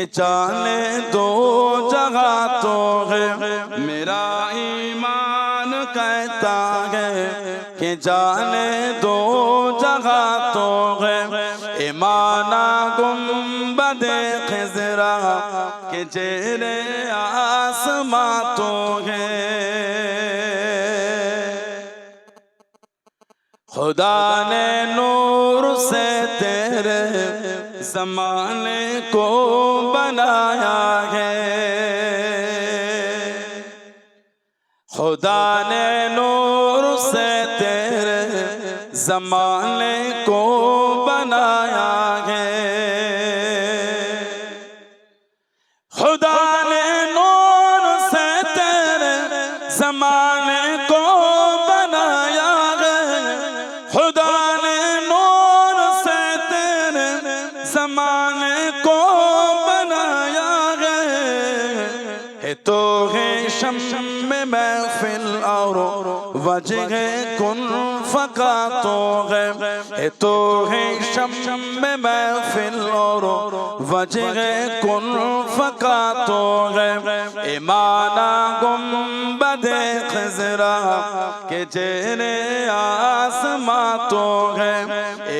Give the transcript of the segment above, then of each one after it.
कि जाने दो जगह तो है। मेरा ईमान कहता है कि जाने दो जगह तो है। ईमाना गुंबदे खिज़रा के जेरे आसमां तो है। खुदा ने नूर से तेरे ज़माने को बनाया है। खुदा ने नूर से तेरे ज़माने को बनाया है। खुदा ने नूर से तेरे ज़माने को बनाया है। खुदा ने नूर से तेरे ज़माने को बनाया है। तो है शम्मे महफिल और वजह कुन फका तो है। तो है शम्मे महफिल और वजह कुन फका तो है। ईमाना गुंबदे खिज़रा के जेरे आसमां तो है।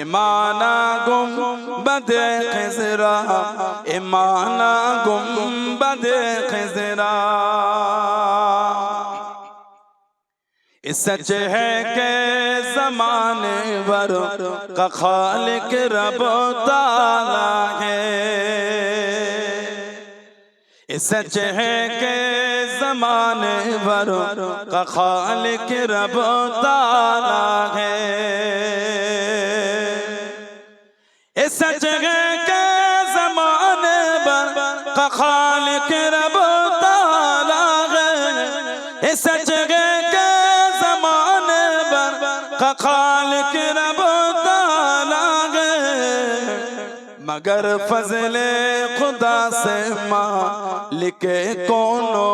ईमाना गुंबदे खिज़रा, ईमाना गुंबदे खिज़रा। सच है के ज़माने भर का खालिक रब ताला है। सच है के ज़माने भर का खालिक रब ताला है। सच है के ज़माने भर का खालिक रब ताला है। सच है का खालिक रब ताला है। मगर फज़ले खुदा से मालिक कोनो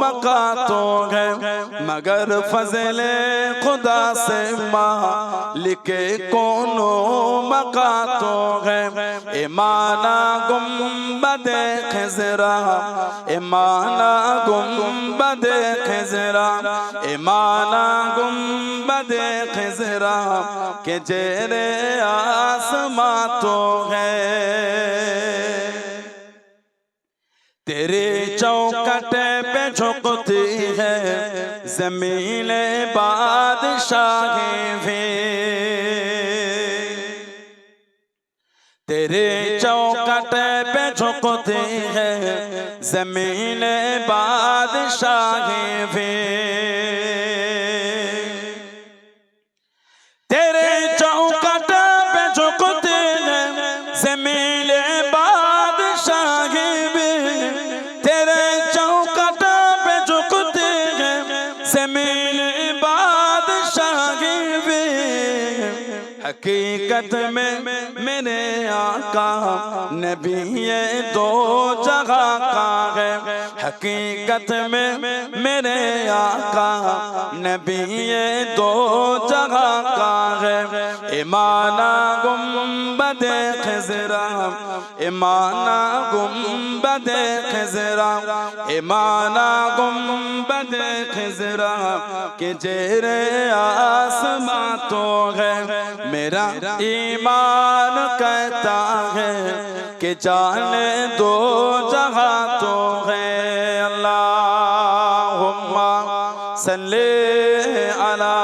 मका तो है। मगर फज़ले खुदा से मालिक कोनो मका तो है। ईमाना गुंबदे खिज़रा, ईमाना गुंबदे खिज़रा, ईमाना गुंबदे खिज़रा के जेरे आसमां तो है। तेरे चौखट पे झुकती है ज़मीन बादशाहें भी। तेरे चौखट पे झुकती है ज़मीन बादशाहें भी। तेरे चौखट पे झुकते हैं ज़मीन बादशाहें भी। तेरे चौखट पे झुकते हैं ज़मीन बादशाहें भी। हकीकत में मेरे आका नबी ये दो जगह का है। हकीकत में मेरे आका नबी ये दो जगह का है। ईमाना गुंबदे खिज़रा, ईमाना गुंबदे खिज़रा, ईमाना गुंबदे खिज़रा के जेरे आसमां तो है। मेरा ईमान कहता है कि जाने दो जगह तो है। अल्लाहुम्मा सल्ले अला